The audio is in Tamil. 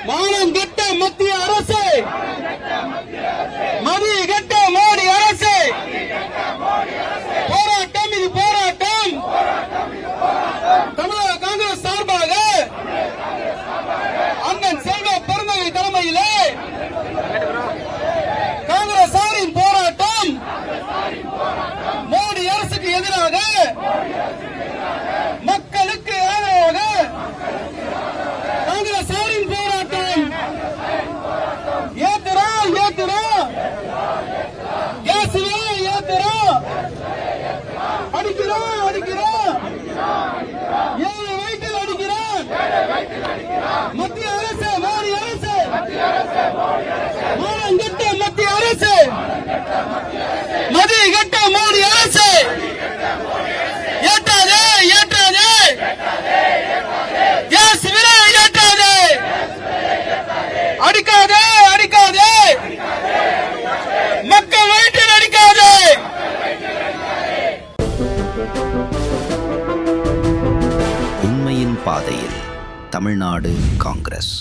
மானங்கெட்ட மத்திய அரசு, மதிகெட்ட மோடி அரசு. போராட்டம், இது போராட்டம். தமிழக காங்கிரஸ் சார்பாக அண்ணன் செல்வ பெருந்தகை தலைமையிலே காங்கிரசாரின் போராட்டம். மோடி அரசுக்கு எதிராக, மக்களுக்கு ஆதரவாக காங்கிரசாரின் போராட்டம். ஏத்துறோம், ஏத்துறோம், கேசுவே ஏத்துறோம், அடிக்கிறோம், அடிக்கிறோம், 7 வயிற்றில் அடிக்கிறோம். மத்திய அரசு, மோடி அரசு, மானங்கெட்ட மத்திய அரசு, மதிகெட்ட மோடி அரசு. ஏற்றாதே, ஏற்றாதே, கேஸ் விலை ஏற்றாதே, அடிக்காதே, அடிக்காதே, மக்கள் வயிற்றில் அடிக்காதே. உண்மையின் பாதையில் தமிழ்நாடு காங்கிரஸ்.